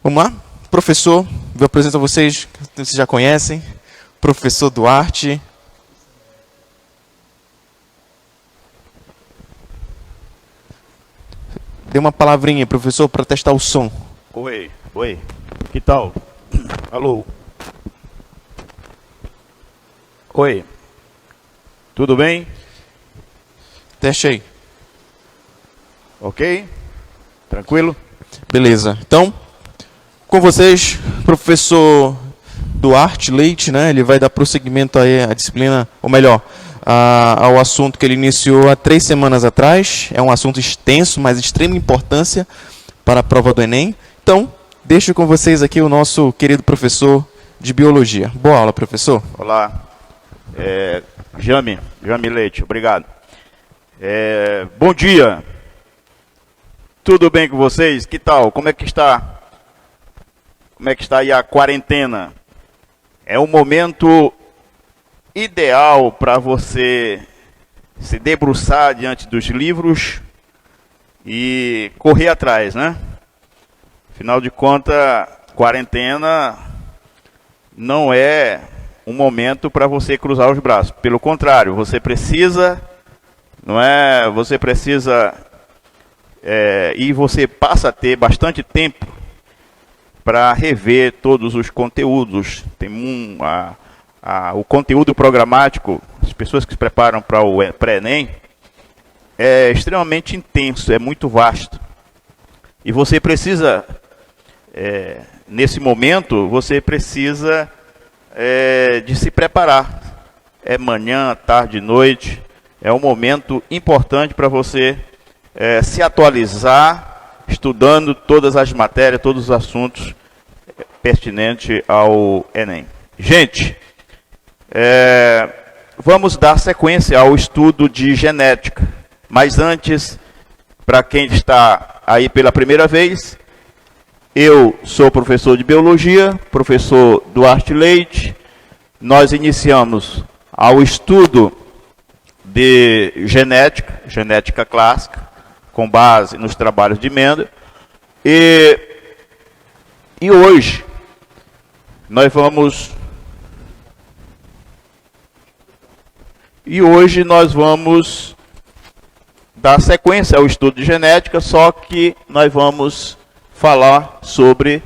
Vamos lá? Professor, vou apresentar a vocês, vocês já conhecem, professor Duarte. Dê uma palavrinha, professor, para testar o som. Oi, que tal? Alô? Oi, tudo bem? Teste aí. Ok? Tranquilo? Beleza. Então, com vocês, professor Duarte Leite, né? Ele vai dar prosseguimento aí à disciplina, ou melhor, ao assunto que ele iniciou há 3 semanas atrás. É um assunto extenso, mas de extrema importância para a prova do Enem. Então, deixo com vocês aqui o nosso querido professor de Biologia. Boa aula, professor. Olá, Jame Leite, obrigado. Bom dia. Tudo bem com vocês? Que tal? Como é que está? Como é que está aí a quarentena? É um momento ideal para você se debruçar diante dos livros e correr atrás, né? Afinal de contas, quarentena não é um momento para você cruzar os braços. Pelo contrário, você precisa, não é? Você precisa e você passa a ter bastante tempo para rever todos os conteúdos. Tem o conteúdo programático, as pessoas que se preparam para o pré-ENEM, é extremamente intenso, é muito vasto. E você precisa, nesse momento, você precisa de se preparar. É manhã, tarde, noite, é um momento importante para você se atualizar, estudando todas as matérias, todos os assuntos pertinentes ao Enem. Gente, vamos dar sequência ao estudo de genética. Mas antes, para quem está aí pela primeira vez, eu sou professor de Biologia, professor Duarte Leite. Nós iniciamos ao estudo de genética clássica, com base nos trabalhos de Mendel. E hoje nós vamos dar sequência ao estudo de genética, só que nós vamos falar sobre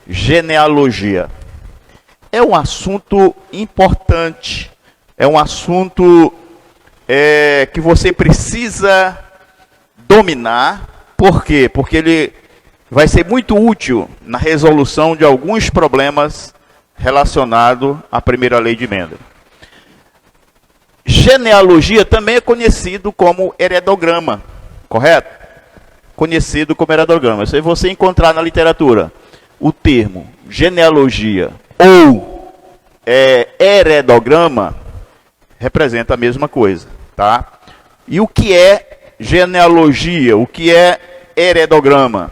genealogia. É um assunto importante, é um assunto que você precisa dominar. Por quê? Porque ele vai ser muito útil na resolução de alguns problemas relacionados à primeira lei de Mendel. Genealogia também é conhecido como heredograma, correto? Conhecido como heredograma. Se você encontrar na literatura o termo genealogia ou heredograma, representa a mesma coisa, tá? E o que é genealogia? O que é heredograma?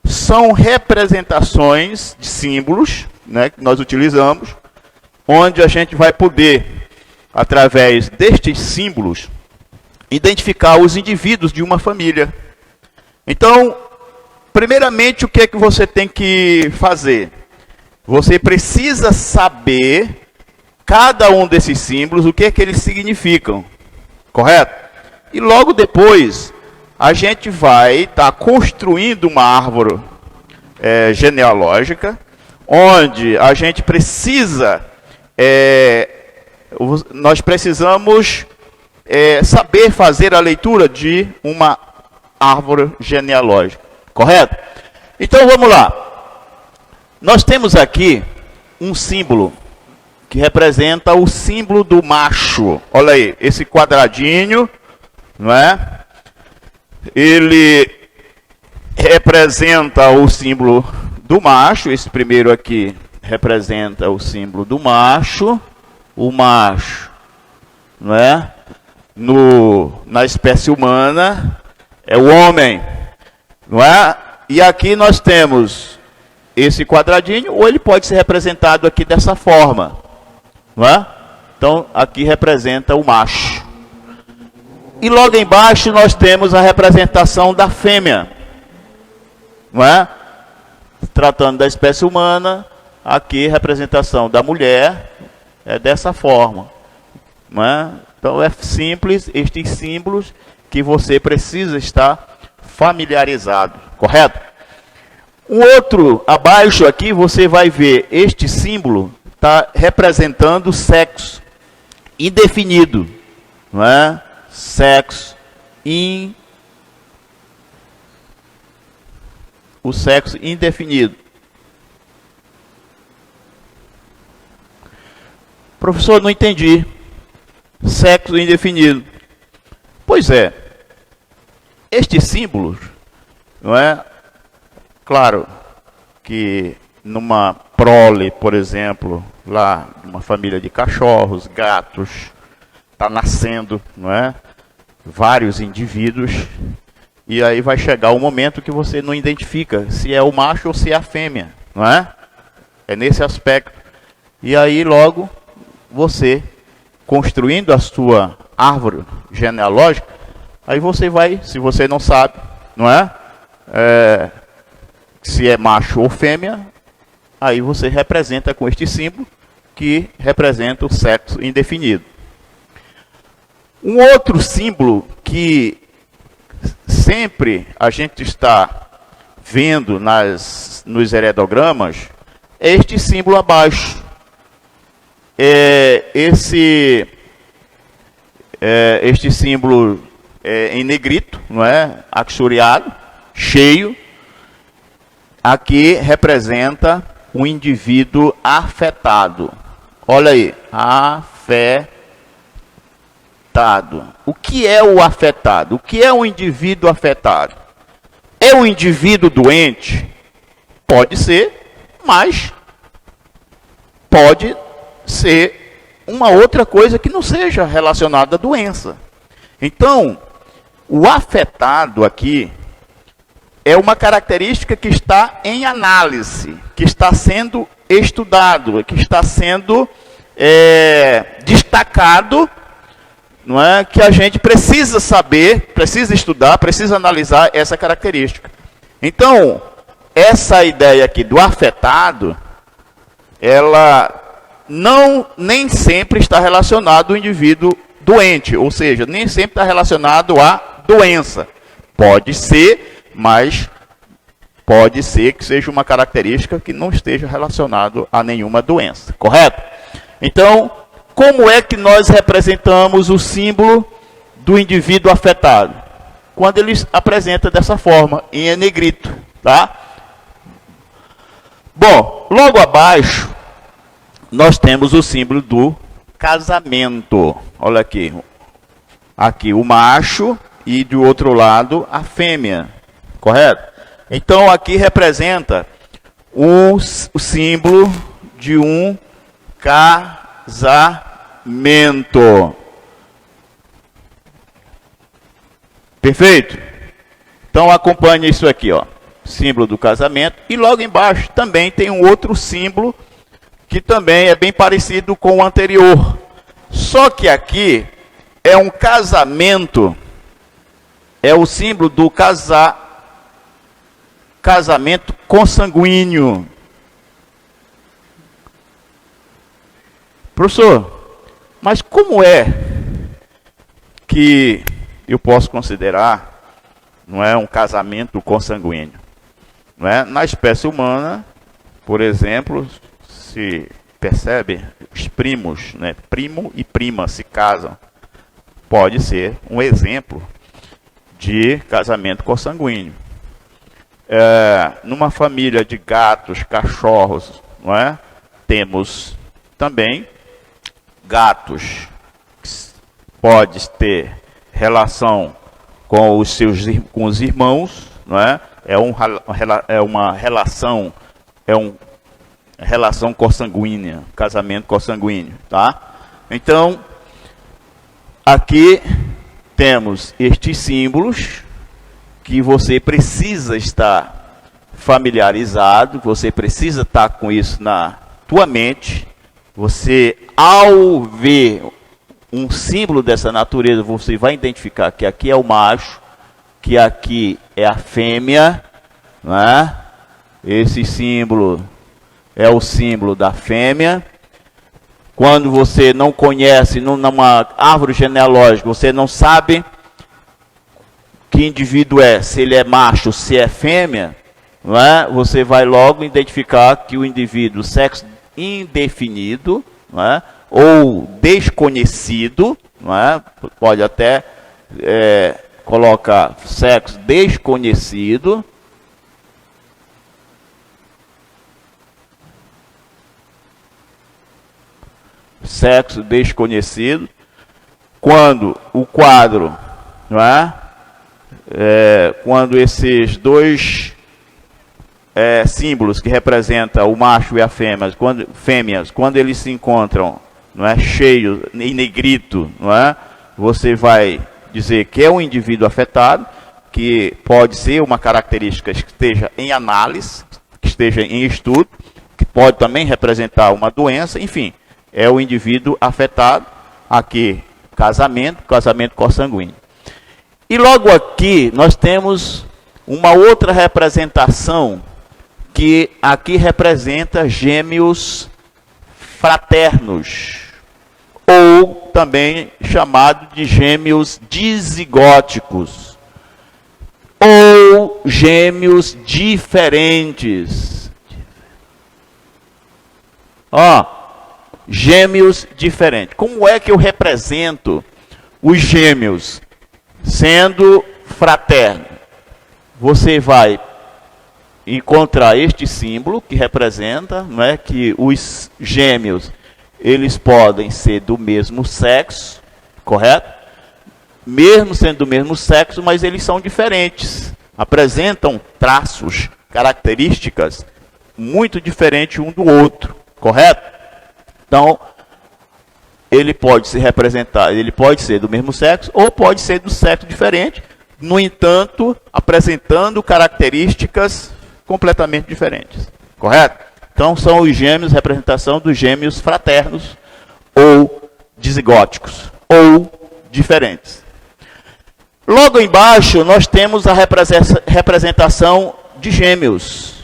São representações de símbolos, né, que nós utilizamos, onde a gente vai poder, através destes símbolos, identificar os indivíduos de uma família. Então, primeiramente, o que é que você tem que fazer? Você precisa saber cada um desses símbolos, o que é que eles significam, correto? E logo depois, a gente vai estar construindo uma árvore genealógica, onde a gente precisa, nós precisamos saber fazer a leitura de uma árvore genealógica, correto? Então vamos lá. Nós temos aqui um símbolo que representa o símbolo do macho. Olha aí, esse quadradinho, não é? Ele representa o símbolo do macho. Esse primeiro aqui representa o símbolo do macho. O macho, não é? Na espécie humana é o homem, não é? E aqui nós temos esse quadradinho, ou ele pode ser representado aqui dessa forma, não é? Então aqui representa o macho. E logo embaixo nós temos a representação da fêmea, não é? tratando da espécie humana, aqui a representação da mulher é dessa forma. Não é? Então é simples, estes símbolos que você precisa estar familiarizado, correto? Um outro, abaixo aqui, você vai ver este símbolo está representando sexo indefinido, não é? Sexo o sexo indefinido. Professor, não entendi. Sexo indefinido. Pois é. Estes símbolos, não é? Claro que numa prole, por exemplo, lá, uma família de cachorros, gatos, está nascendo, não é? Vários indivíduos, e aí vai chegar um momento que você não identifica se é o macho ou se é a fêmea, não é? É nesse aspecto. E aí logo você, construindo a sua árvore genealógica, aí você vai, se você não sabe, não é? Se é macho ou fêmea, aí você representa com este símbolo que representa o sexo indefinido. Um outro símbolo que sempre a gente está vendo nos heredogramas é este símbolo abaixo. Este símbolo em negrito, não é? Axureado, cheio. Aqui representa um indivíduo afetado. Olha aí, afetado. O que é o afetado? O que é um indivíduo afetado? É um indivíduo doente? Pode ser, mas pode ser uma outra coisa que não seja relacionada à doença. Então, o afetado aqui é uma característica que está em análise, que está sendo estudado, que está sendo destacado, não é? Que a gente precisa saber, precisa estudar, precisa analisar essa característica. Então, essa ideia aqui do afetado, ela nem sempre está relacionada ao indivíduo doente, ou seja, nem sempre está relacionado à doença. Pode ser, mas pode ser que seja uma característica que não esteja relacionado a nenhuma doença, correto? Então, como é que nós representamos o símbolo do indivíduo afetado? Quando ele apresenta dessa forma, em negrito, tá? Bom, logo abaixo, nós temos o símbolo do casamento. Olha aqui. Aqui o macho e do outro lado a fêmea. Correto? Então aqui representa o símbolo de um casamento. Perfeito? Então acompanhe isso aqui, ó. Símbolo do casamento. E logo embaixo também tem um outro símbolo que também é bem parecido com o anterior. Só que aqui é um casamento, é o símbolo do casamento consanguíneo. Professor, mas como é que eu posso considerar, não é, um casamento consanguíneo? Não é? Na espécie humana, por exemplo, se percebe, os primos, né, primo e prima se casam. Pode ser um exemplo de casamento consanguíneo. Numa família de gatos, cachorros, não é? Temos também gatos. Pode ter relação com os irmãos, não é? Uma relação consanguínea, casamento consanguíneo, tá? Então, aqui temos estes símbolos que você precisa estar familiarizado, você precisa estar com isso na tua mente. Você, ao ver um símbolo dessa natureza, você vai identificar que aqui é o macho, que aqui é a fêmea, não é? Esse símbolo é o símbolo da fêmea. Quando você não conhece, numa árvore genealógica, você não sabe que indivíduo é, se ele é macho, se é fêmea, não é? Você vai logo identificar que o indivíduo, sexo indefinido, não é? Ou desconhecido, não é? Pode até colocar sexo desconhecido. Sexo desconhecido. Quando o quadro, não é? Quando esses dois símbolos que representam o macho e a fêmea, quando eles se encontram, não é, cheios em negrito, não é? Você vai dizer que é um indivíduo afetado, que pode ser uma característica que esteja em análise, que esteja em estudo, que pode também representar uma doença, enfim, é o indivíduo afetado. Aqui, casamento consanguíneo. E logo aqui nós temos uma outra representação que aqui representa gêmeos fraternos, ou também chamado de gêmeos dizigóticos, ou gêmeos diferentes. Gêmeos diferentes. Como é que eu represento os gêmeos sendo fraterno? Você vai encontrar este símbolo que representa, não é, que os gêmeos, eles podem ser do mesmo sexo, correto? Mesmo sendo do mesmo sexo, mas eles são diferentes. Apresentam traços, características muito diferentes um do outro, correto? Então, ele pode se representar, ele pode ser do mesmo sexo ou pode ser do sexo diferente, no entanto, apresentando características completamente diferentes, correto? Então, são os gêmeos, representação dos gêmeos fraternos ou dizigóticos, ou diferentes. Logo embaixo, nós temos a representação de gêmeos,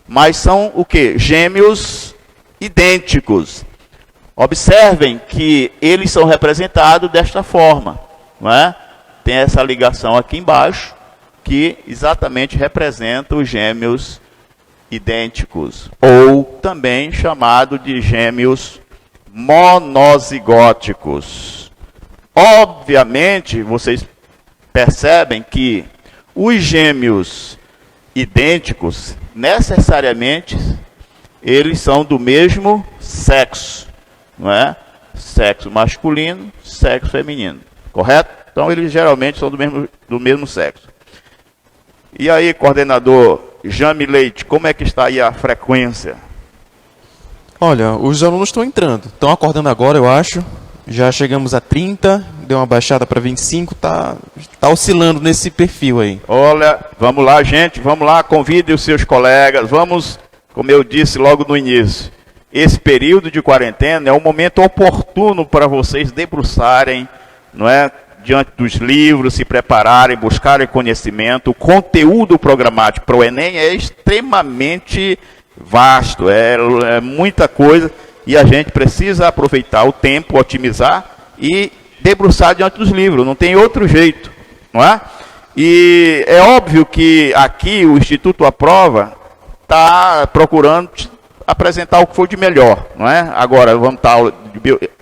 mas são o quê? Gêmeos idênticos. Observem que eles são representados desta forma, não é? Tem essa ligação aqui embaixo, que exatamente representa os gêmeos idênticos, ou também chamado de gêmeos monozigóticos. Obviamente, vocês percebem que os gêmeos idênticos, necessariamente, eles são do mesmo sexo. Não é? Sexo masculino, sexo feminino, correto? Então eles geralmente são do mesmo sexo. E aí, coordenador Jame Leite, como é que está aí a frequência? Olha, os alunos estão entrando, estão acordando agora, eu acho. Já chegamos a 30, deu uma baixada para 25, tá oscilando nesse perfil aí. Olha, vamos lá, gente, vamos lá, convide os seus colegas, vamos, como eu disse logo no início, esse período de quarentena é um momento oportuno para vocês debruçarem, não é, diante dos livros, se prepararem, buscarem conhecimento. O conteúdo programático para o Enem é extremamente vasto, é muita coisa, e a gente precisa aproveitar o tempo, otimizar e debruçar diante dos livros, não tem outro jeito, não é? E é óbvio que aqui o Instituto Aprova está procurando apresentar o que for de melhor, não é? Agora vamos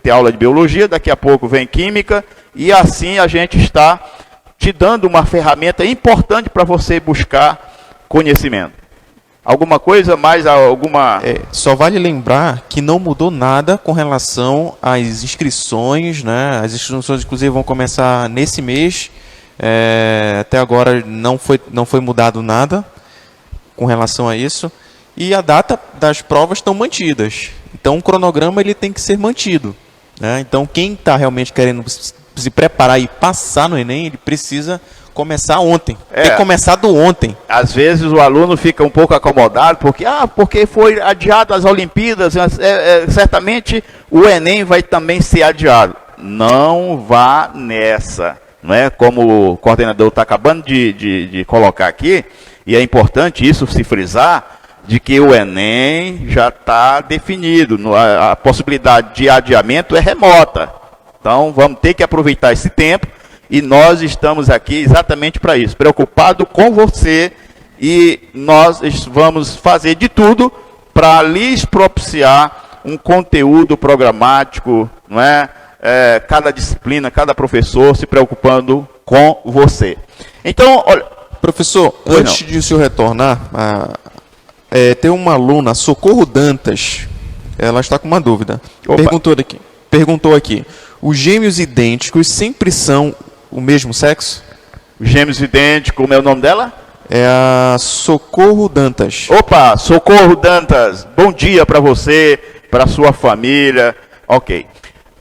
ter aula de biologia, daqui a pouco vem química, e assim a gente está te dando uma ferramenta importante para você buscar conhecimento. Alguma coisa mais, alguma... Só vale lembrar que não mudou nada com relação às inscrições, né? As inscrições, inclusive, vão começar nesse mês. Até agora não foi mudado nada com relação a isso. E a data das provas estão mantidas. Então, o cronograma ele tem que ser mantido, né? Então, quem está realmente querendo se preparar e passar no Enem, ele precisa começar ontem. Tem que começar do ontem. Às vezes o aluno fica um pouco acomodado, porque foi adiado as Olimpíadas, certamente o Enem vai também ser adiado. Não vá nessa. Não é? Como o coordenador está acabando de colocar aqui, e é importante isso se frisar, de que o Enem já está definido, a possibilidade de adiamento é remota. Então, vamos ter que aproveitar esse tempo e nós estamos aqui exatamente para isso, preocupado com você, e nós vamos fazer de tudo para lhes propiciar um conteúdo programático, não é? Cada disciplina, cada professor se preocupando com você. Então, olha, professor, antes de o senhor retornar, tem uma aluna, Socorro Dantas, ela está com uma dúvida. Perguntou aqui, os gêmeos idênticos sempre são o mesmo sexo? Os gêmeos idênticos, como é o nome dela? É a Socorro Dantas. Opa, Socorro Dantas, bom dia para você, para sua família. Ok.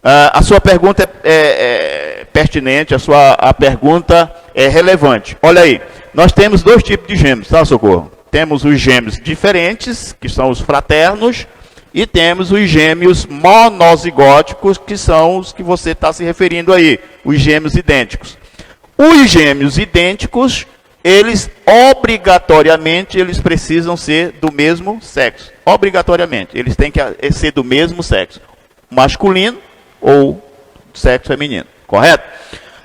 A sua pergunta é pertinente, a pergunta é relevante. Olha aí, nós temos dois tipos de gêmeos, tá, Socorro? Temos os gêmeos diferentes, que são os fraternos, e temos os gêmeos monozigóticos, que são os que você está se referindo aí, os gêmeos idênticos. Os gêmeos idênticos, eles obrigatoriamente precisam ser do mesmo sexo. Obrigatoriamente, eles têm que ser do mesmo sexo, masculino ou sexo feminino, correto?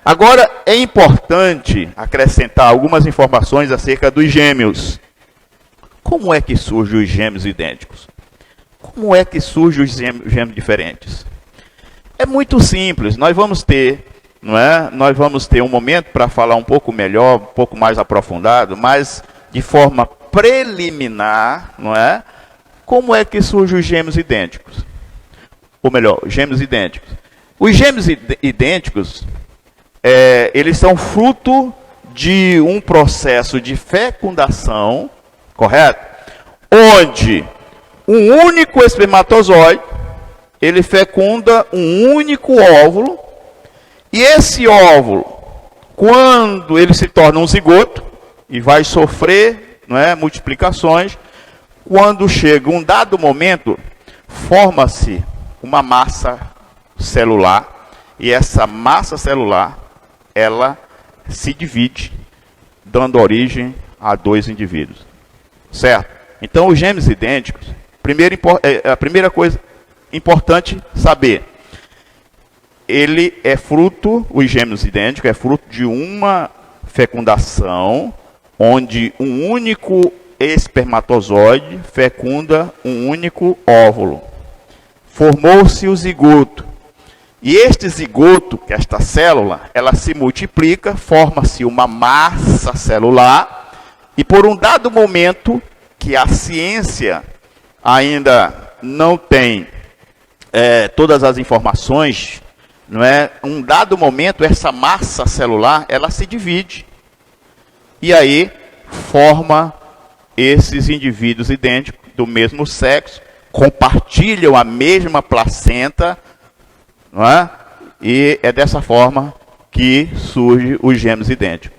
Agora, é importante acrescentar algumas informações acerca dos gêmeos. Como é que surgem os gêmeos idênticos? Como é que surgem os gêmeos diferentes? É muito simples. Nós vamos ter, não é? Nós vamos ter um momento para falar um pouco melhor, um pouco mais aprofundado, mas de forma preliminar, não é? Como é que surgem os gêmeos idênticos? Ou melhor, gêmeos idênticos. Os gêmeos idênticos, eles são fruto de um processo de fecundação, correto? Onde um único espermatozoide, ele fecunda um único óvulo, e esse óvulo, quando ele se torna um zigoto, e vai sofrer, não é, multiplicações, quando chega um dado momento, forma-se uma massa celular, e essa massa celular, ela se divide, dando origem a dois indivíduos. Certo? Então, os gêmeos idênticos, a primeira coisa importante saber, ele é fruto, os gêmeos idênticos, é fruto de uma fecundação, onde um único espermatozoide fecunda um único óvulo. Formou-se o zigoto. E este zigoto, que é esta célula, ela se multiplica, forma-se uma massa celular, e por um dado momento, que a ciência ainda não tem todas as informações, não é? Um dado momento, essa massa celular, ela se divide. E aí, forma esses indivíduos idênticos, do mesmo sexo, compartilham a mesma placenta, não é? E é dessa forma que surgem os gêmeos idênticos.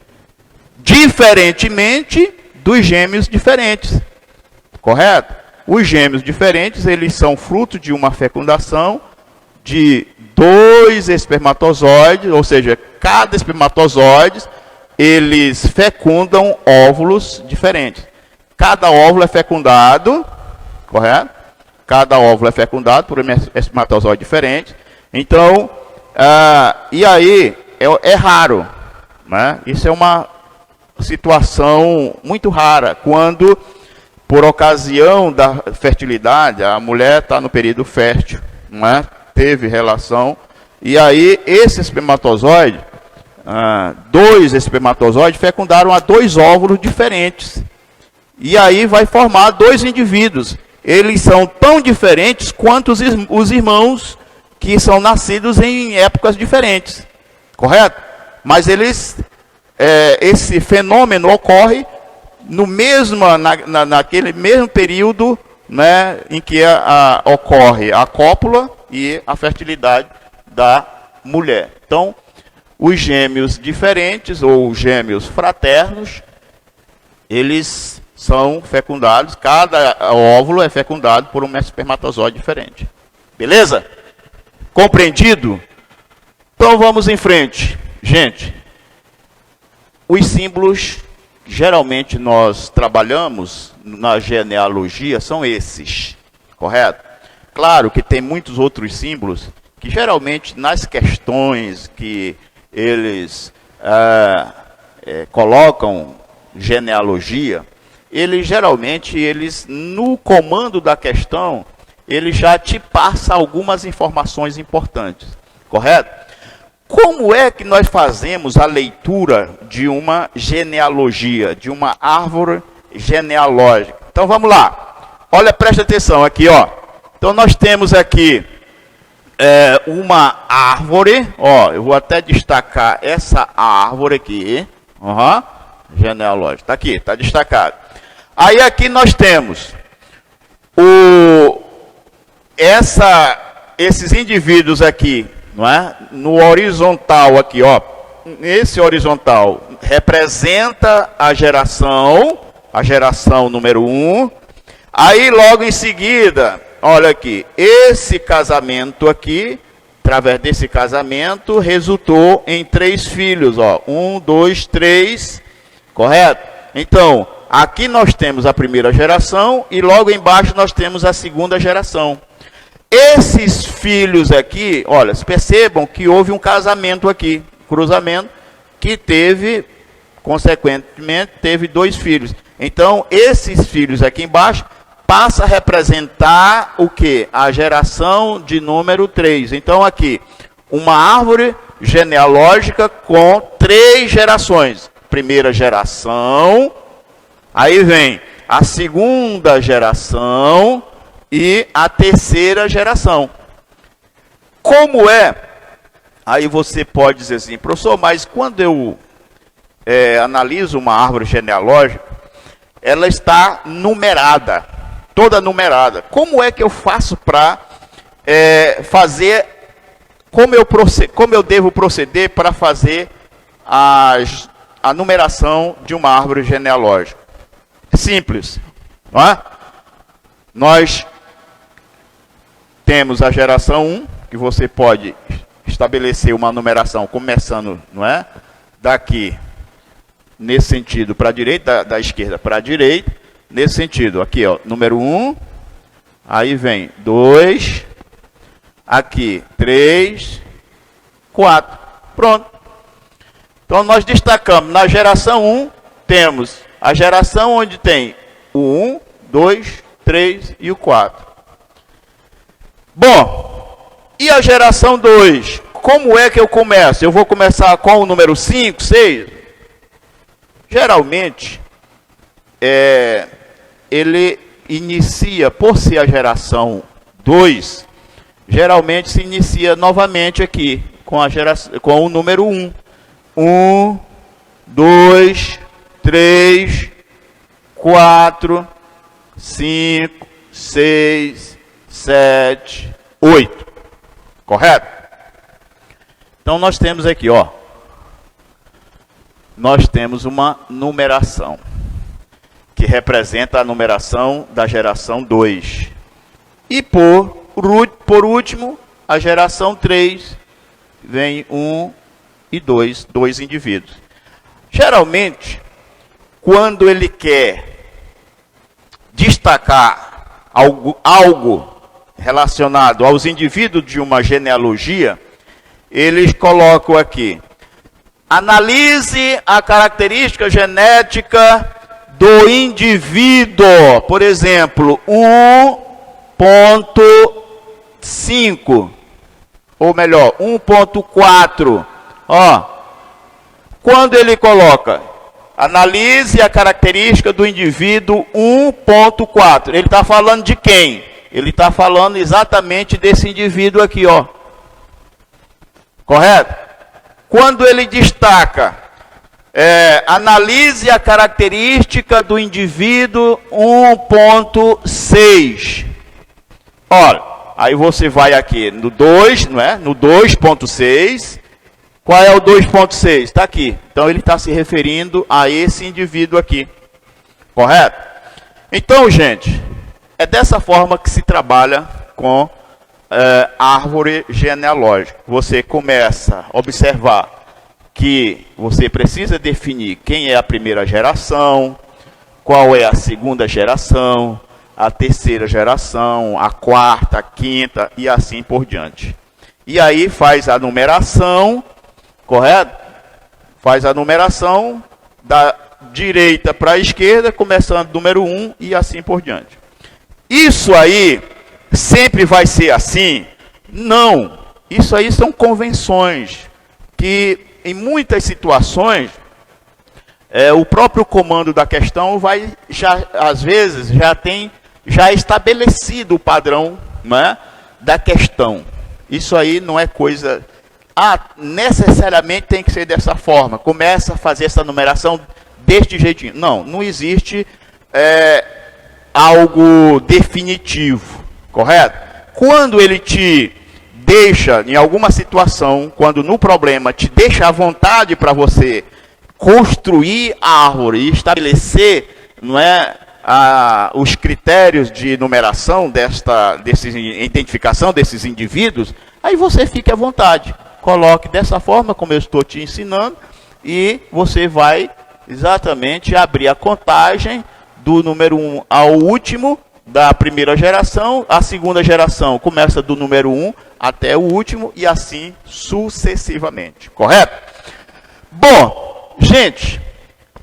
Diferentemente dos gêmeos diferentes, correto? Os gêmeos diferentes, eles são fruto de uma fecundação de dois espermatozoides, ou seja, cada espermatozoide, eles fecundam óvulos diferentes. Cada óvulo é fecundado, correto? Cada óvulo é fecundado por um espermatozoide diferente. Então, e aí, é raro, né? Isso é uma situação muito rara, quando, por ocasião da fertilidade, a mulher está no período fértil, não é? Teve relação, e aí esse espermatozoide, dois espermatozoides fecundaram a dois óvulos diferentes, e aí vai formar dois indivíduos. Eles são tão diferentes quanto os irmãos que são nascidos em épocas diferentes, correto? Mas esse fenômeno ocorre naquele mesmo período, né, em que ocorre a cópula e a fertilidade da mulher. Então, os gêmeos diferentes, ou gêmeos fraternos, eles são fecundados, cada óvulo é fecundado por um espermatozoide diferente. Beleza? Compreendido? Então vamos em frente. Gente, os símbolos geralmente nós trabalhamos na genealogia são esses, correto? Claro que tem muitos outros símbolos que geralmente nas questões que eles colocam genealogia, eles geralmente, no comando da questão, ele já te passa algumas informações importantes, correto? Como é que nós fazemos a leitura de uma genealogia, de uma árvore genealógica? Então vamos lá, olha, presta atenção aqui, ó. Então nós temos aqui uma árvore, ó, eu vou até destacar essa árvore aqui, genealógica, está aqui, está destacado. Aí aqui nós temos esses indivíduos aqui, não é? No horizontal aqui, ó. Esse horizontal representa a geração número 1. Aí logo em seguida, olha aqui, esse casamento aqui, através desse casamento, resultou em 3 filhos, ó. 1, 2, 3, correto? Então, aqui nós temos a primeira geração e logo embaixo nós temos a segunda geração. Esses filhos aqui, olha, percebam que houve um casamento aqui, cruzamento, que teve, consequentemente, teve 2 filhos. Então, esses filhos aqui embaixo passa a representar o quê? A geração de número 3. Então, aqui, uma árvore genealógica com 3 gerações. Primeira geração, aí vem a segunda geração e a terceira geração. Como é? Aí você pode dizer assim, professor, mas quando eu analiso uma árvore genealógica, ela está numerada, toda numerada. Como é que eu faço para fazer, como eu devo proceder para fazer a numeração de uma árvore genealógica? Simples, não é? Nós temos a geração 1, que você pode estabelecer uma numeração começando, não é? Daqui, nesse sentido, para a direita, da esquerda para a direita, nesse sentido, aqui, ó, número 1, aí vem 2, aqui 3, 4, pronto. Então nós destacamos, na geração 1, temos a geração onde tem o 1, 2, 3 e o 4. Bom, e a geração 2? Como é que eu começo? Eu vou começar com o número 5, 6? Geralmente, ele inicia, por ser a geração 2, geralmente se inicia novamente aqui, com o número 1. 1, 2, 3, 4, 5, 6, 7, 8. Correto? Então nós temos aqui, ó. Nós temos uma numeração que representa a numeração da geração 2. E por último, a geração 3 vem 1 e 2, 2 indivíduos. Geralmente, quando ele quer destacar algo relacionado aos indivíduos de uma genealogia, eles colocam aqui: analise a característica genética do indivíduo. Por exemplo, 1.5, ou melhor, 1.4. Ó, quando ele coloca, analise a característica do indivíduo 1.4. Ele está falando de quem? Ele está falando exatamente desse indivíduo aqui, ó. Correto? Quando ele destaca, analise a característica do indivíduo 1.6. Olha, aí você vai aqui no 2, não é? No 2.6. Qual é o 2.6? Está aqui. Então ele está se referindo a esse indivíduo aqui. Correto? Então, gente, é dessa forma que se trabalha com árvore genealógica. Você começa a observar que você precisa definir quem é a primeira geração, qual é a segunda geração, a terceira geração, a quarta, a quinta e assim por diante. E aí faz a numeração, correto? Faz a numeração da direita para a esquerda, começando do número 1 e assim por diante. Isso aí sempre vai ser assim? Não. Isso aí são convenções que, em muitas situações, o próprio comando da questão vai, às vezes, já estabelecido o padrão, né, da questão. Isso aí não é coisa... necessariamente tem que ser dessa forma. Começa a fazer essa numeração deste jeitinho. Não, não existe algo definitivo, correto? Quando ele te deixa em alguma situação, quando no problema te deixa à vontade para você construir a árvore e estabelecer, não é, os critérios de numeração identificação desses indivíduos, aí você fique à vontade. Coloque dessa forma, como eu estou te ensinando, e você vai exatamente abrir a contagem do número 1 ao último da primeira geração. A segunda geração começa do número 1 até o último e assim sucessivamente. Correto? Bom, gente,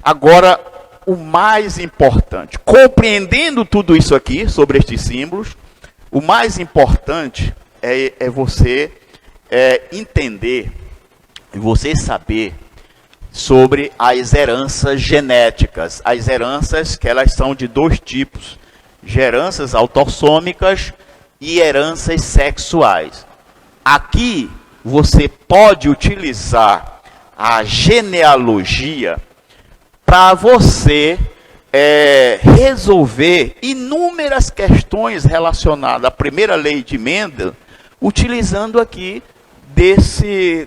agora o mais importante. Compreendendo tudo isso aqui sobre estes símbolos, o mais importante é você entender e você saber sobre as heranças genéticas. As heranças que elas são de dois tipos: heranças autossômicas e heranças sexuais. Aqui você pode utilizar a genealogia para você resolver inúmeras questões relacionadas à primeira lei de Mendel, utilizando aqui desse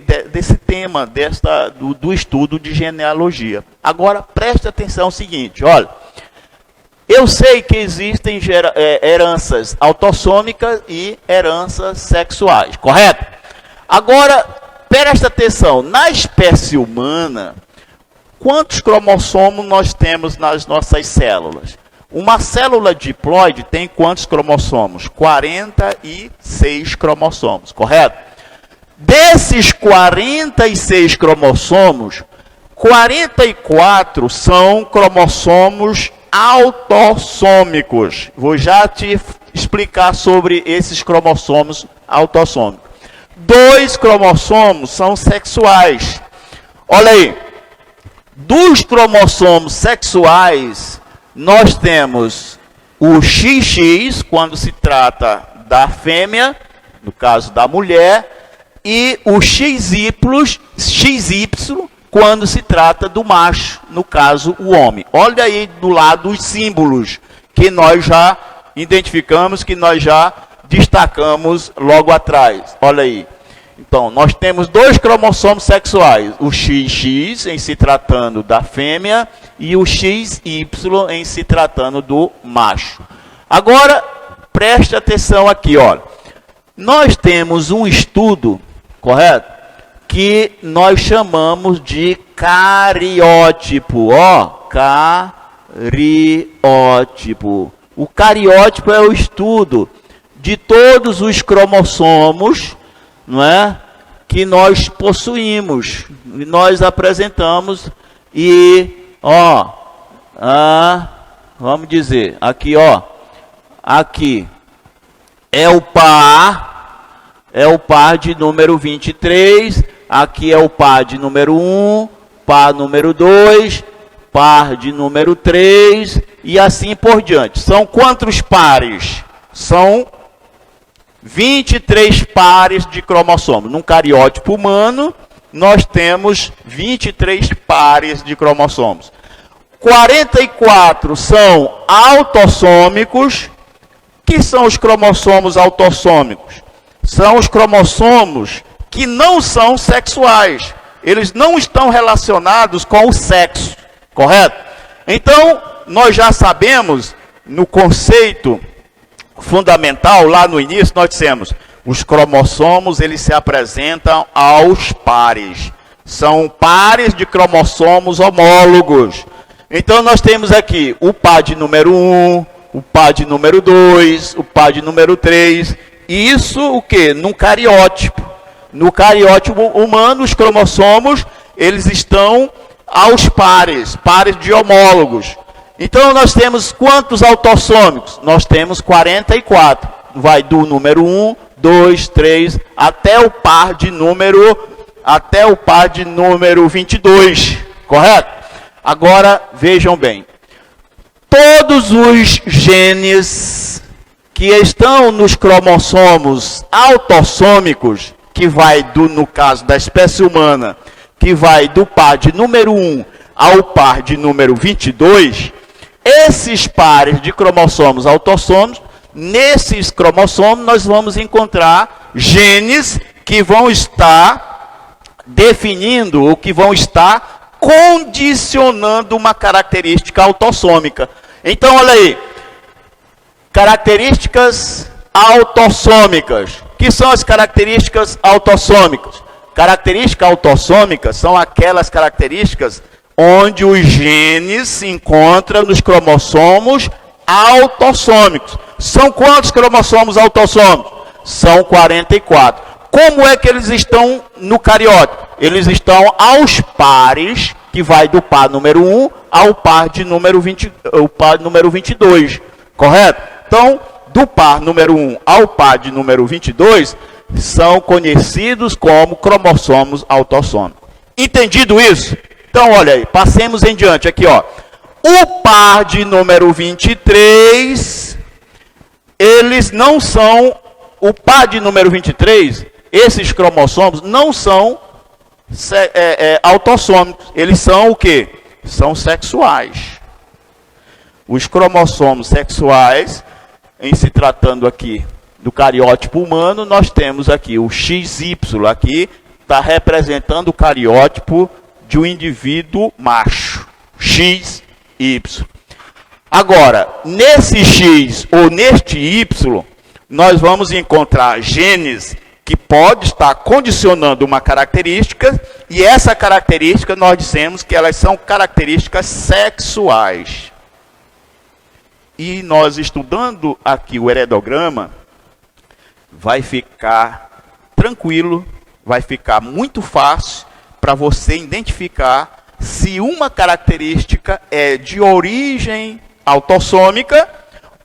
tema, do estudo de genealogia. Agora, preste atenção ao seguinte, olha, eu sei que existem heranças autossômicas e heranças sexuais, correto? Agora, preste atenção, na espécie humana, quantos cromossomos nós temos nas nossas células? Uma célula diploide tem quantos cromossomos? 46 cromossomos, correto? Desses 46 cromossomos, 44 são cromossomos autossômicos. Vou já te explicar sobre esses cromossomos autossômicos. 2 cromossomos são sexuais. Olha aí, dos cromossomos sexuais, nós temos o XX, quando se trata da fêmea, no caso da mulher, e o XY, quando se trata do macho, no caso o homem. Olha aí do lado os símbolos que nós já identificamos, que nós já destacamos logo atrás. Olha aí. Então, nós temos 2 cromossomos sexuais, o XX em se tratando da fêmea e o XY em se tratando do macho. Agora, preste atenção aqui, olha. Nós temos um estudo, correto? Que nós chamamos de cariótipo, ó, cariótipo. O cariótipo é o estudo de todos os cromossomos, não é, que nós possuímos, nós apresentamos e, ó, vamos dizer, aqui, ó, aqui é o par de número 23, aqui é o par de número 1, par número 2, par de número 3 e assim por diante. São quantos pares? São 23 pares de cromossomos. Num cariótipo humano, nós temos 23 pares de cromossomos. 44 são autossômicos. Que são os cromossomos autossômicos? São os cromossomos que não são sexuais. Eles não estão relacionados com o sexo, correto? Então, nós já sabemos, no conceito fundamental, lá no início, nós dissemos, os cromossomos, eles se apresentam aos pares. São pares de cromossomos homólogos. Então nós temos aqui o par de número 1, o par de número 2, o par de número 3. Isso o quê? Num cariótipo. No cariótipo humano, os cromossomos, eles estão aos pares, pares de homólogos. Então nós temos quantos autossômicos? Nós temos 44. Vai do número 1, 2, 3, até o par de número 22, correto? Agora, vejam bem. Todos os genes que estão nos cromossomos autossômicos, que vai no caso da espécie humana, que vai do par de número 1 ao par de número 22, esses pares de cromossomos autossômicos, nesses cromossomos nós vamos encontrar genes que vão estar definindo, ou que vão estar condicionando uma característica autossômica. Então, olha aí, características autossômicas. O que são as características autossômicas? Características autossômicas são aquelas características onde os genes se encontram nos cromossomos autossômicos. São quantos cromossomos autossômicos? São 44. Como é que eles estão no cariótipo? Eles estão aos pares, que vai do par número 1 ao par de número 22, correto? Então, do par número 1 ao par de número 22, são conhecidos como cromossomos autossômicos. Entendido isso? Então, olha aí, passemos em diante aqui, ó. O par de número 23, eles não são, o par de número 23, esses cromossomos não são autossômicos. Eles são o quê? São sexuais. Os cromossomos sexuais, em se tratando aqui do cariótipo humano, nós temos aqui o XY, aqui está representando o cariótipo de um indivíduo macho, XY. Agora, nesse X ou neste Y, nós vamos encontrar genes que pode estar condicionando uma característica, e essa característica nós dissemos que elas são características sexuais. E nós estudando aqui o heredograma, vai ficar tranquilo, vai ficar muito fácil para você identificar se uma característica é de origem autossômica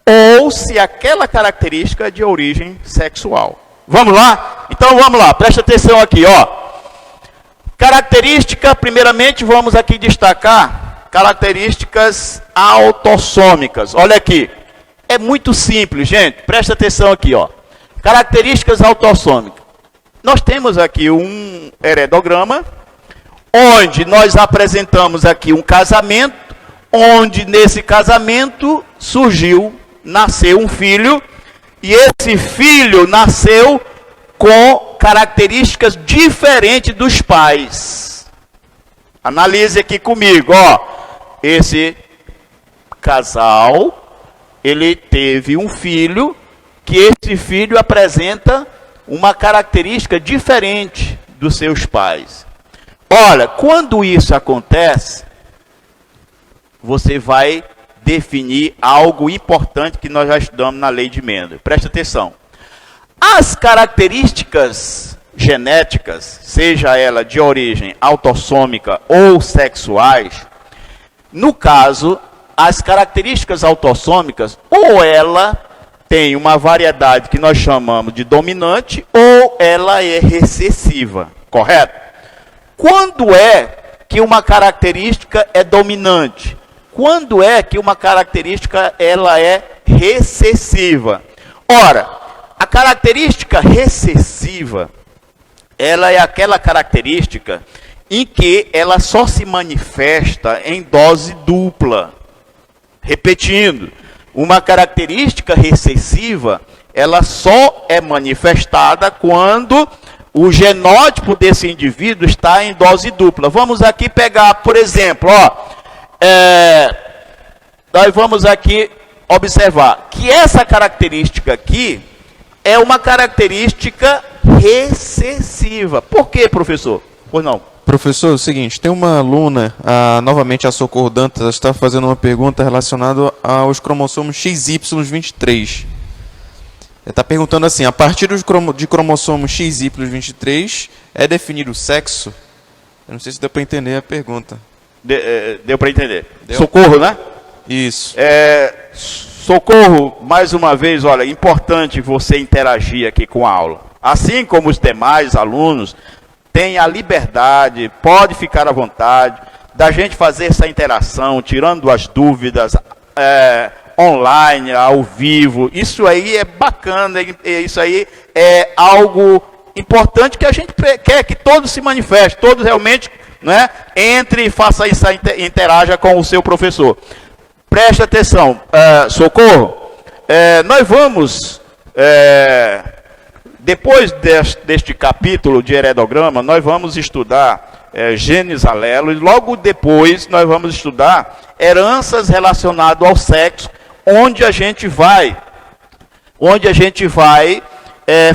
ou se aquela característica é de origem sexual. Vamos lá? Então vamos lá, presta atenção aqui, ó. Característica, primeiramente vamos aqui destacar características autossômicas. Olha aqui, é muito simples, gente, presta atenção aqui, ó. Características autossômicas. Nós temos aqui um heredograma, onde nós apresentamos aqui um casamento, onde nesse casamento nasceu um filho, e esse filho nasceu com características diferentes dos pais. Analise aqui comigo, ó. Esse casal, ele teve um filho, que esse filho apresenta uma característica diferente dos seus pais. Olha, quando isso acontece, você vai definir algo importante que nós já estudamos na lei de Mendel. Presta atenção. As características genéticas, seja ela de origem autossômica ou sexuais, no caso, as características autossômicas, ou ela tem uma variedade que nós chamamos de dominante, ou ela é recessiva, correto? Quando é que uma característica é dominante? Quando é que uma característica ela é recessiva? Ora, a característica recessiva, ela é aquela característica em que ela só se manifesta em dose dupla. Repetindo, uma característica recessiva, ela só é manifestada quando o genótipo desse indivíduo está em dose dupla. Vamos aqui pegar, por exemplo, ó, nós vamos aqui observar que essa característica aqui é uma característica recessiva. Por quê, professor? Pois não, Professor, é o seguinte, tem uma aluna, novamente a Socorro Dantas, ela está fazendo uma pergunta relacionada aos cromossomos XY23. Ela está perguntando assim, a partir de cromossomo XY23, é definido o sexo? Eu não sei se deu para entender a pergunta. Deu para entender. Deu? Socorro, né? Isso. Socorro, mais uma vez, olha, importante você interagir aqui com a aula. Assim como os demais alunos, tem a liberdade, pode ficar à vontade, da gente fazer essa interação, tirando as dúvidas online, ao vivo. Isso aí é bacana, isso aí é algo importante que a gente quer que todos se manifestem, todos realmente, né, entre e faça isso, interaja com o seu professor. Preste atenção, Socorro, nós vamos, depois deste capítulo de heredograma, nós vamos estudar genes alelo, e logo depois nós vamos estudar heranças relacionadas ao sexo, onde a gente vai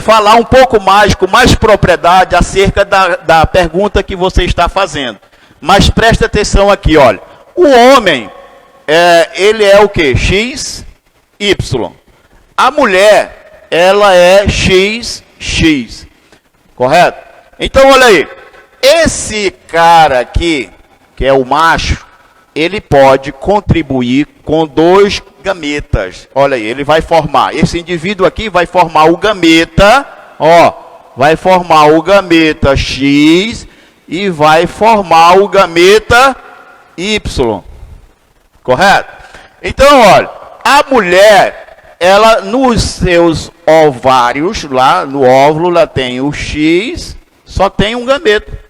falar um pouco mais, com mais propriedade, acerca da pergunta que você está fazendo. Mas preste atenção aqui, olha, o homem, ele é o quê? X, Y. A mulher, ela é XX. Correto? Então, olha aí. Esse cara aqui, que é o macho, ele pode contribuir com 2 gametas. Olha aí, ele vai formar. Esse indivíduo aqui vai formar o gameta, vai formar o gameta X e vai formar o gameta Y. Correto? Então, olha, a mulher, ela nos seus ovários, lá no óvulo, ela tem o X, só tem um gameta.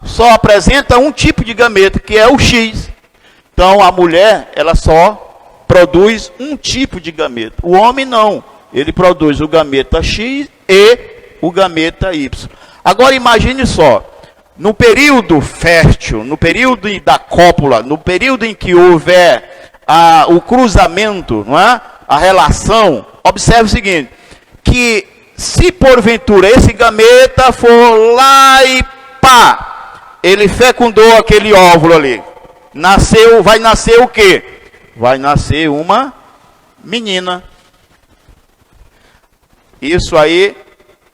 Só apresenta um tipo de gameta, que é o X. Então, a mulher, ela só produz um tipo de gameta. O homem não. Ele produz o gameta X e o gameta Y. Agora, imagine só. No período fértil, no período da cópula, no período em que houver o cruzamento, não é? A relação, observe o seguinte, que se porventura esse gameta for lá e pá, ele fecundou aquele óvulo ali, vai nascer o quê? Vai nascer uma menina. Isso aí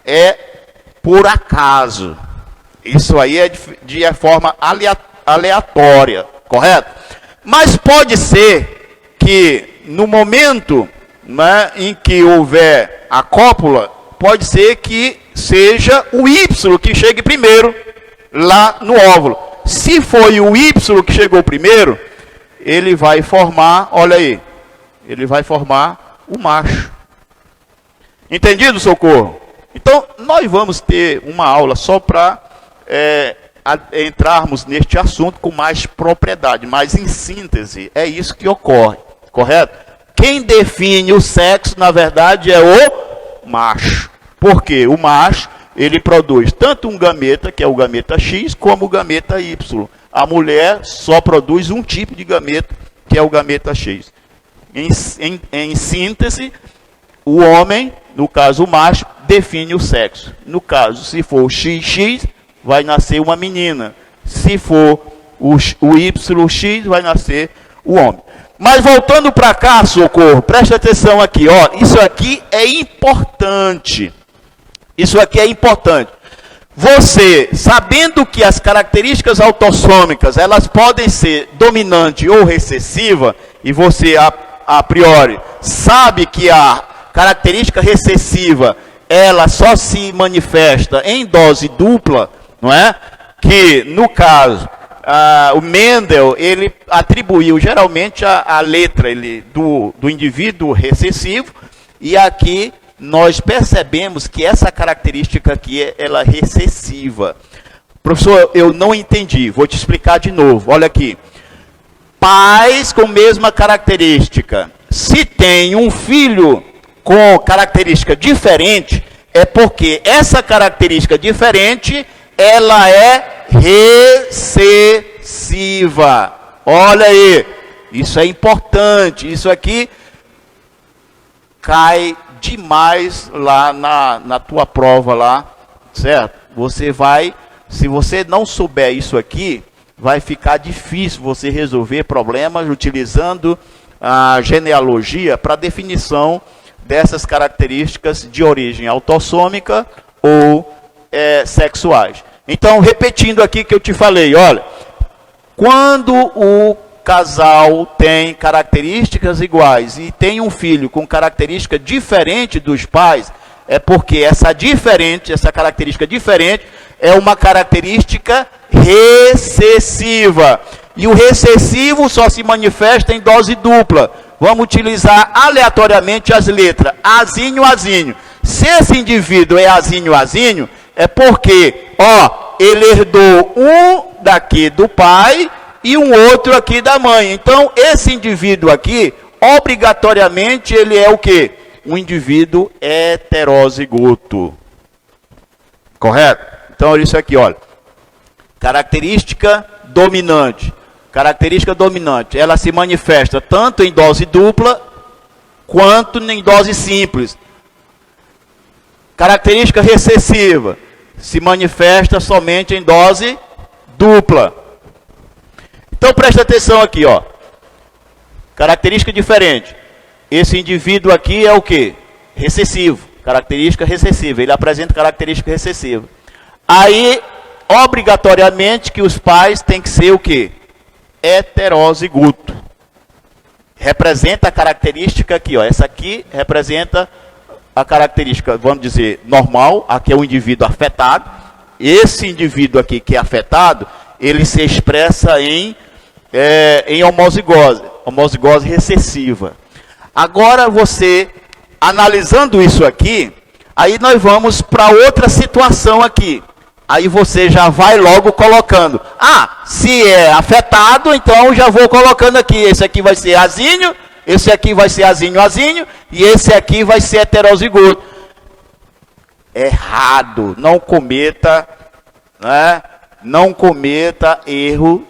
é por acaso. Isso aí é de forma aleatória, correto? Mas pode ser que no momento, né, em que houver a cópula, pode ser que seja o Y que chegue primeiro lá no óvulo. Se foi o Y que chegou primeiro, ele vai formar, olha aí, ele vai formar o macho. Entendido, Socorro? Então, nós vamos ter uma aula só para entrarmos neste assunto com mais propriedade, mas em síntese, é isso que ocorre, correto? Quem define o sexo, na verdade, é o macho. Por quê? O macho, ele produz tanto um gameta, que é o gameta X, como o gameta Y. A mulher só produz um tipo de gameta, que é o gameta X. Em síntese, o homem, no caso o macho, define o sexo. No caso, se for o XX, vai nascer uma menina. Se for o YX, vai nascer o homem. Mas voltando para cá, Socorro, preste atenção aqui, isso aqui é importante. Isso aqui é importante. Você, sabendo que as características autossômicas, elas podem ser dominante ou recessiva, e você, a priori, sabe que a característica recessiva, ela só se manifesta em dose dupla, não é? Que, no caso, o Mendel, ele atribuiu geralmente a letra do indivíduo recessivo, e aqui nós percebemos que essa característica aqui, ela é recessiva. Professor, eu não entendi, vou te explicar de novo, olha aqui. Pais com mesma característica, se tem um filho com característica diferente, é porque essa característica diferente, ela é recessiva. Olha aí, isso é importante, isso aqui cai demais lá na tua prova lá, certo? Você vai Se você não souber isso aqui, vai ficar difícil você resolver problemas utilizando a genealogia para definição dessas características de origem autossômica ou sexuais. Então, repetindo aqui que eu te falei, olha, quando o casal tem características iguais e tem um filho com característica diferente dos pais, é porque essa característica diferente é uma característica recessiva. E o recessivo só se manifesta em dose dupla. Vamos utilizar aleatoriamente as letras, azinho, azinho. Se esse indivíduo é azinho, azinho, é porque, ó, ele herdou um daqui do pai e um outro aqui da mãe. Então, esse indivíduo aqui, obrigatoriamente, ele é o quê? Um indivíduo heterozigoto. Correto? Então, olha isso aqui, olha. Característica dominante. Característica dominante, ela se manifesta tanto em dose dupla, quanto em dose simples. Característica recessiva, se manifesta somente em dose dupla. Então, presta atenção aqui, ó. Característica diferente. Esse indivíduo aqui é o quê? Recessivo. Característica recessiva. Ele apresenta característica recessiva. Aí, obrigatoriamente, que os pais têm que ser o quê? Heterozigoto. Representa a característica aqui, ó. Essa aqui representa a característica, vamos dizer, normal. Aqui é o indivíduo afetado. Esse indivíduo aqui que é afetado, ele se expressa em homozigose. Homozigose recessiva. Agora você, analisando isso aqui, aí nós vamos para outra situação aqui. Aí você já vai logo colocando. Ah, se é afetado, então já vou colocando aqui. Esse aqui vai ser azinho, esse aqui vai ser azinho, azinho, e esse aqui vai ser heterozigoto. Errado. Não cometa, né? Não cometa erro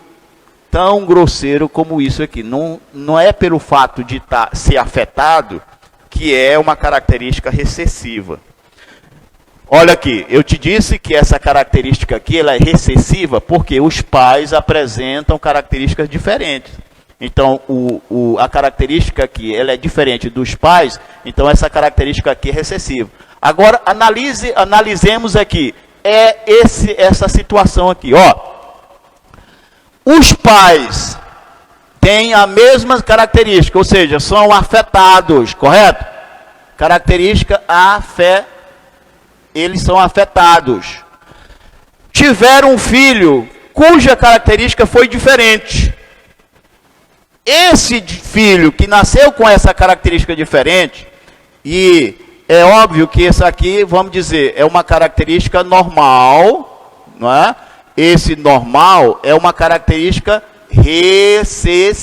tão grosseiro como isso aqui. Não é pelo fato de ser afetado que é uma característica recessiva. Olha aqui, eu te disse que essa característica aqui ela é recessiva porque os pais apresentam características diferentes. Então, a característica aqui ela é diferente dos pais, então essa característica aqui é recessiva. Agora, analisemos aqui, essa situação aqui, ó. Os pais têm a mesma característica, ou seja, são afetados, correto? Característica eles são afetados. Tiveram um filho cuja característica foi diferente. Esse filho que nasceu com essa característica diferente, e é óbvio que essa aqui, vamos dizer, é uma característica normal, não é? Esse normal é uma característica recessiva.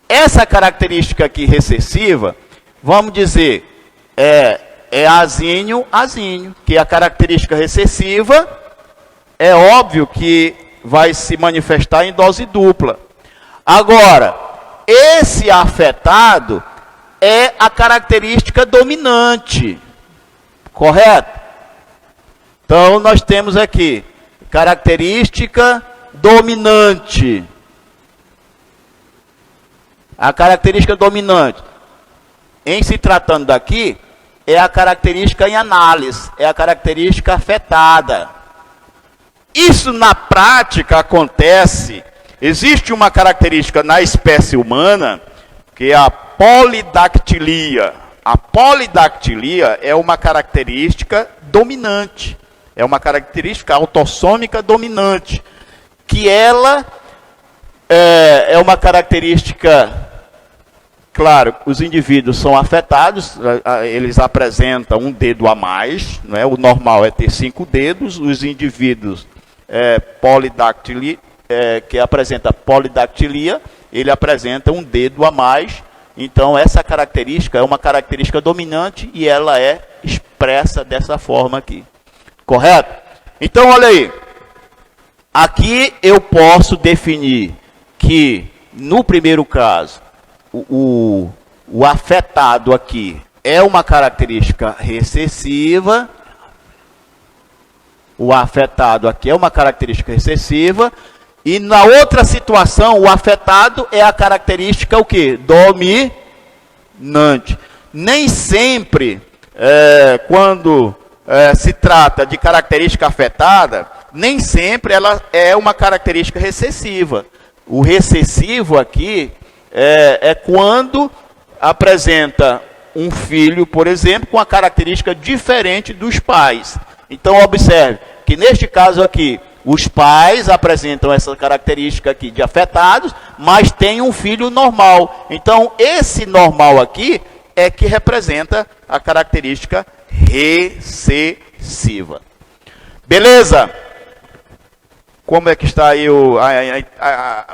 Essa característica aqui recessiva, vamos dizer, é azinho, azinho, que a característica recessiva é óbvio que vai se manifestar em dose dupla. Agora, esse afetado é a característica dominante, correto? Então, nós temos aqui, característica dominante. A característica dominante, em se tratando daqui, é a característica em análise, é a característica afetada. Isso na prática acontece, existe uma característica na espécie humana, que é a polidactilia. A polidactilia é uma característica dominante, é uma característica autossômica dominante, que ela é uma característica, claro, os indivíduos são afetados, eles apresentam um dedo a mais, não é? O normal é ter 5 dedos, os indivíduos que apresenta polidactilia, ele apresenta um dedo a mais. Então, essa característica é uma característica dominante e ela é expressa dessa forma aqui. Correto? Então, olha aí. Aqui eu posso definir que, no primeiro caso, o afetado aqui é uma característica recessiva. o afetado aqui é uma característica recessiva, e na outra situação, o afetado é a característica o quê? Dominante. Nem sempre, quando se trata de característica afetada, nem sempre ela é uma característica recessiva. O recessivo aqui é quando apresenta um filho, por exemplo, com a característica diferente dos pais. Então, observe que neste caso aqui, os pais apresentam essa característica aqui de afetados, mas tem um filho normal. Então, esse normal aqui é que representa a característica recessiva. Beleza? Como é que está aí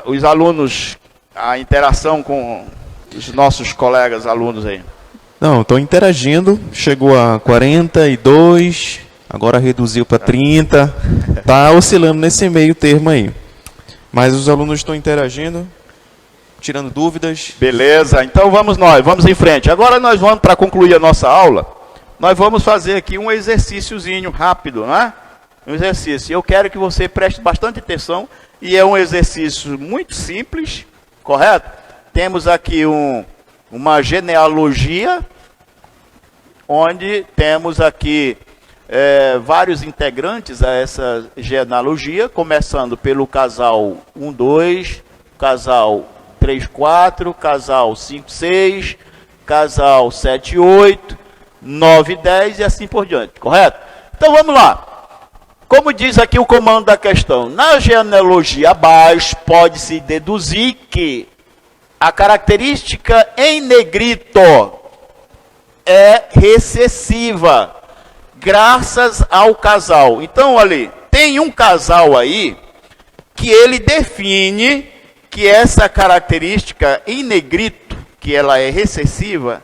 os alunos, a interação com os nossos colegas alunos aí? Não, estão interagindo. Chegou a 42, agora reduziu para 30. Está oscilando nesse meio termo aí. Mas os alunos estão interagindo, tirando dúvidas. Beleza, então vamos em frente. Agora nós vamos, para concluir a nossa aula, nós vamos fazer aqui um exercíciozinho rápido, né? Um exercício. Eu quero que você preste bastante atenção, e é um exercício muito simples, correto? Temos aqui uma genealogia, onde temos aqui vários integrantes a essa genealogia, começando pelo casal 1, 2, casal 3, 4, casal 5, 6, casal 7, 8, 9, 10 e assim por diante, correto? Então vamos lá. Como diz aqui o comando da questão, na genealogia abaixo pode-se deduzir que a característica em negrito é recessiva, graças ao casal. Então, olha, tem um casal aí que ele define que essa característica em negrito, que ela é recessiva,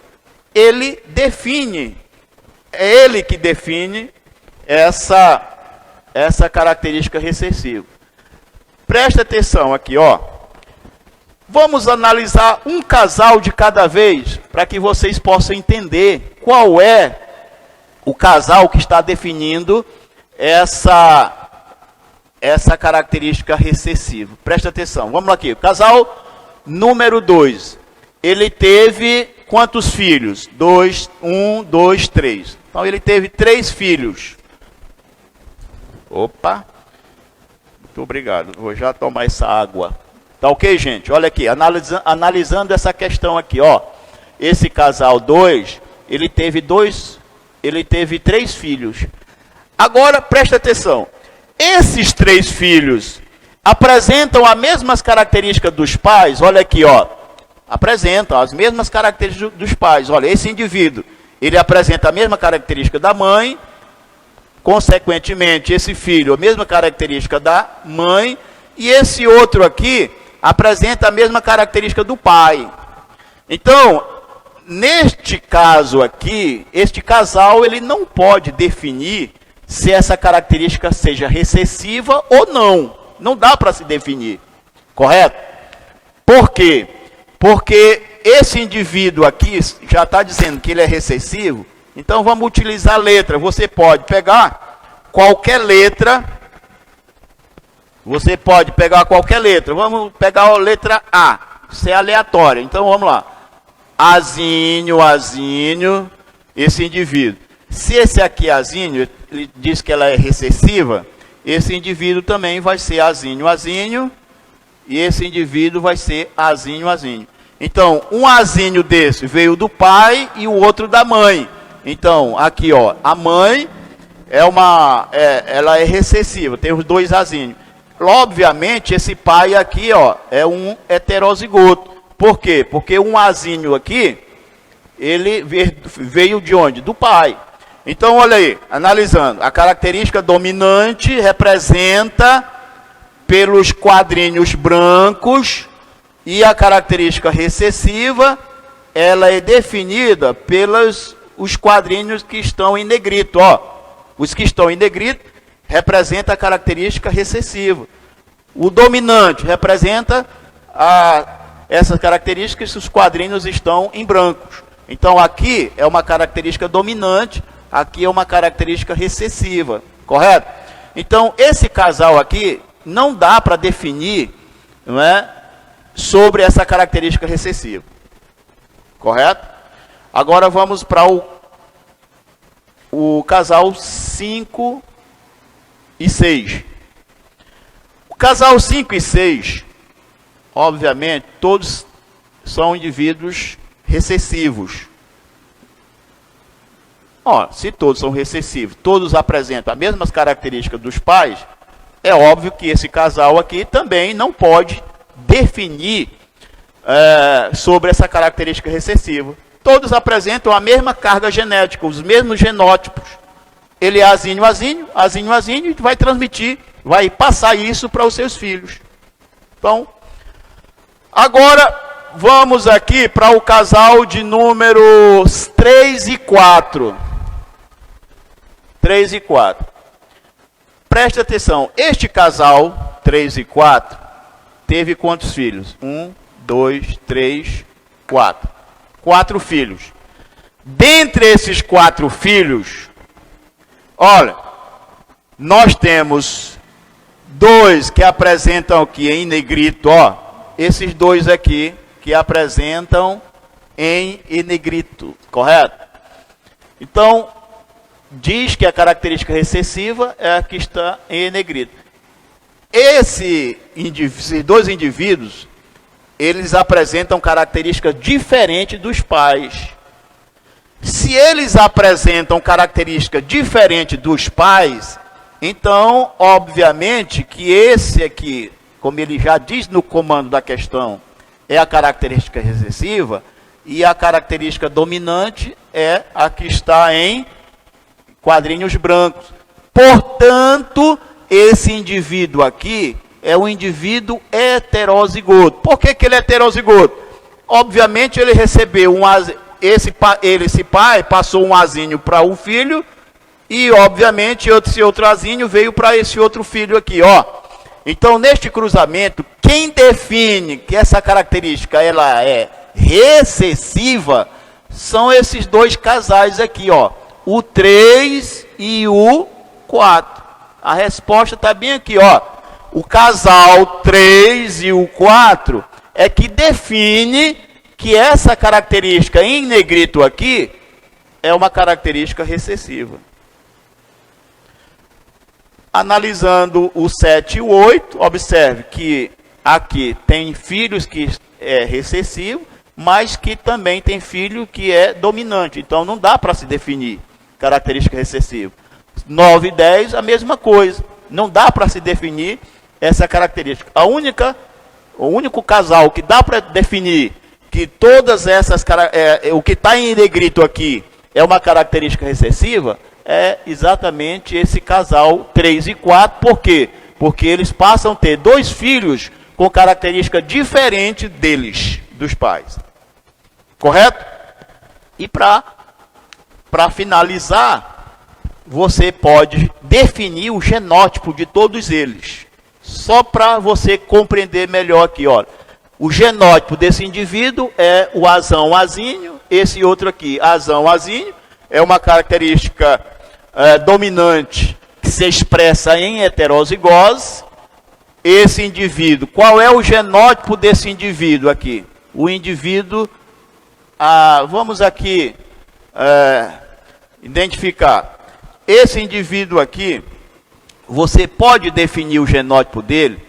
ele define, é ele que define essa característica recessiva. Presta atenção aqui, ó. Vamos analisar um casal de cada vez, para que vocês possam entender qual é o casal que está definindo essa característica recessiva. Presta atenção, vamos lá aqui. O casal número 2, ele teve quantos filhos? 1, 2, 3. Então ele teve 3 filhos. Opa, muito obrigado, vou já tomar essa água. Tá ok, gente? Olha aqui, analisando essa questão aqui, ó. Esse casal 2, ele teve 3 filhos. Agora, presta atenção. Esses 3 filhos apresentam as mesmas características dos pais. Olha aqui, ó. Apresentam as mesmas características dos pais. Olha, esse indivíduo, ele apresenta a mesma característica da mãe. Consequentemente, esse filho, a mesma característica da mãe. E esse outro aqui apresenta a mesma característica do pai. Então, neste caso aqui, este casal ele não pode definir se essa característica seja recessiva ou não. Não dá para se definir, correto? Por quê? Porque esse indivíduo aqui já está dizendo que ele é recessivo, então vamos utilizar a letra. Você pode pegar qualquer letra. Você pode pegar qualquer letra. Vamos pegar a letra A. Isso é aleatório. Então vamos lá. Azinho, azinho, esse indivíduo. Se esse aqui é azinho, ele diz que ela é recessiva, esse indivíduo também vai ser azinho, azinho, e esse indivíduo vai ser azinho, azinho. Então, um azinho desse veio do pai e o outro da mãe. Então, aqui, ó, a mãe ela é recessiva, tem os 2 azinhos. Obviamente, esse pai aqui, ó, é um heterozigoto. Por quê? Porque um azinho aqui, ele veio de onde? Do pai. Então, olha aí, analisando. A característica dominante representa pelos quadrinhos brancos, e a característica recessiva, ela é definida pelos os quadrinhos que estão em negrito. Ó. Os que estão em negrito representa a característica recessiva. O dominante representa essas características, os quadrinhos estão em brancos. Então aqui é uma característica dominante, aqui é uma característica recessiva, correto? Então, esse casal aqui não dá para definir, não é, sobre essa característica recessiva. Correto? Agora vamos para o casal 5 e 6. O casal 5 e 6, obviamente, todos são indivíduos recessivos. Se todos são recessivos, todos apresentam as mesmas características dos pais, é óbvio que esse casal aqui também não pode definir sobre essa característica recessiva. Todos apresentam a mesma carga genética, os mesmos genótipos. Ele é azinho, azinho, azinho, azinho, e vai transmitir, vai passar isso para os seus filhos. Então, agora vamos aqui para o casal de números 3 e 4. 3 e 4. Preste atenção, este casal, 3 e 4, teve quantos filhos? 1, 2, 3, 4. 4 filhos. Dentre esses 4 filhos, olha, nós temos 2 que apresentam aqui em negrito, esses 2 aqui que apresentam em negrito, correto? Então, diz que a característica recessiva é a que está em negrito. Esses 2 indivíduos, eles apresentam características diferentes dos pais. Se eles apresentam características diferentes dos pais, então, obviamente, que esse aqui, como ele já diz no comando da questão, é a característica recessiva, e a característica dominante é a que está em quadrinhos brancos. Portanto, esse indivíduo aqui é um indivíduo heterozigoto. Por que ele é heterozigoto? Obviamente, ele recebeu esse pai passou um azinho para um filho, e obviamente esse outro azinho veio para esse outro filho aqui, Então, neste cruzamento, quem define que essa característica ela é recessiva são esses 2 casais aqui, o 3 e o 4. A resposta está bem aqui, O casal 3 e o 4 é que define que essa característica em negrito aqui é uma característica recessiva. Analisando o 7 e o 8, observe que aqui tem filhos que é recessivo, mas que também tem filho que é dominante. Então, não dá para se definir característica recessiva. 9 e 10, a mesma coisa. Não dá para se definir essa característica. O único casal que dá para definir que todas essas o que está em negrito aqui é uma característica recessiva é exatamente esse casal 3 e 4. Por quê? Porque eles passam a ter 2 filhos com característica diferente deles, dos pais. Correto? E para finalizar, você pode definir o genótipo de todos eles. Só para você compreender melhor aqui, olha. O genótipo desse indivíduo é o azão azinho, esse outro aqui, azão azinho, é uma característica dominante que se expressa em heterozigose. Esse indivíduo, qual é o genótipo desse indivíduo aqui? O indivíduo, vamos aqui identificar. Esse indivíduo aqui, você pode definir o genótipo dele.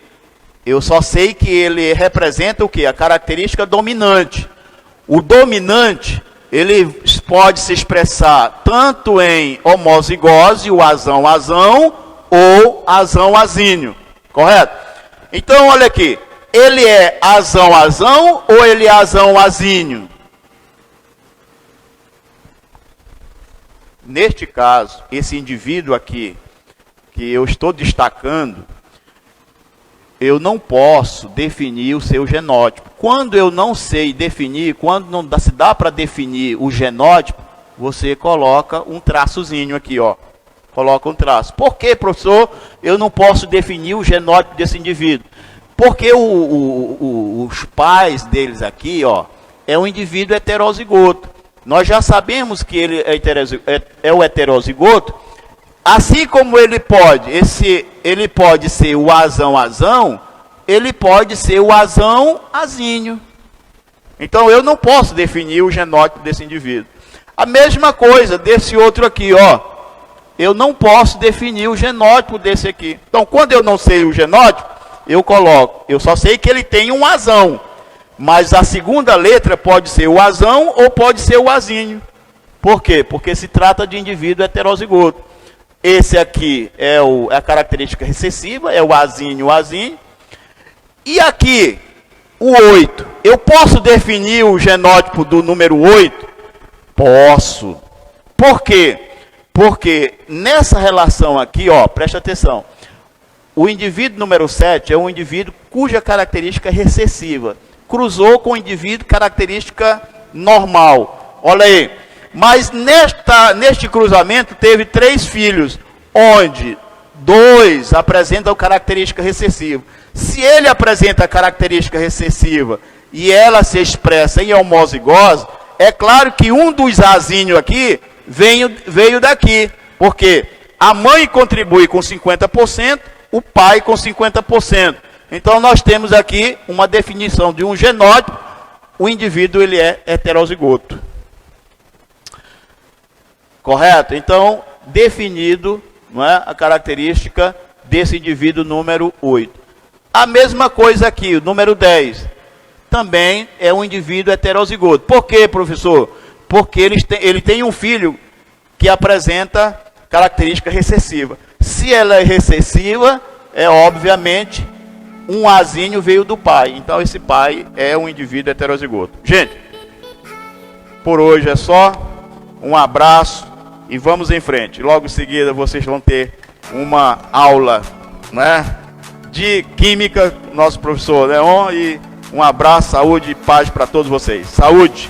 Eu só sei que ele representa o quê? A característica dominante. O dominante, ele pode se expressar tanto em homozigose, o azão-azão, ou azão-azinho. Correto? Então, olha aqui. Ele é azão-azão ou ele é azão-azinho? Neste caso, esse indivíduo aqui, que eu estou destacando, eu não posso definir o seu genótipo. Quando eu não sei definir, quando não se dá para definir o genótipo, você coloca um traçozinho aqui, Coloca um traço. Por que, professor, eu não posso definir o genótipo desse indivíduo? Porque os pais deles aqui, é um indivíduo heterozigoto. Nós já sabemos que ele é o heterozigoto Assim como ele pode ser o azão, ele pode ser o azinho. Então eu não posso definir o genótipo desse indivíduo. A mesma coisa desse outro aqui, ó. Eu não posso definir o genótipo desse aqui. Então, quando eu não sei o genótipo, eu só sei que ele tem um azão. Mas a segunda letra pode ser o azão ou pode ser o azinho. Por quê? Porque se trata de indivíduo heterozigoto. Esse aqui é a característica recessiva, é o azinho. E aqui, o 8. Eu posso definir o genótipo do número 8? Posso. Por quê? Porque nessa relação aqui, ó, presta atenção. O indivíduo número 7 é um indivíduo cuja característica é recessiva. Cruzou com o indivíduo característica normal. Olha aí. Mas neste cruzamento teve 3 filhos, onde 2 apresentam característica recessiva. Se ele apresenta a característica recessiva e ela se expressa em homozigose, é claro que um dos azinhos aqui veio daqui. Porque a mãe contribui com 50%, o pai com 50%. Então nós temos aqui uma definição de um genótipo, o indivíduo ele é heterozigoto. Correto? Então, definido, não é, a característica desse indivíduo número 8. A mesma coisa aqui, o número 10. Também é um indivíduo heterozigoto. Por quê, professor? Porque ele tem um filho que apresenta característica recessiva. Se ela é recessiva, é obviamente um azinho veio do pai. Então esse pai é um indivíduo heterozigoto. Gente, por hoje é só. Um abraço e vamos em frente. Logo em seguida vocês vão ter uma aula, né, de química, nosso professor Leon, e um abraço, saúde e paz para todos vocês. Saúde!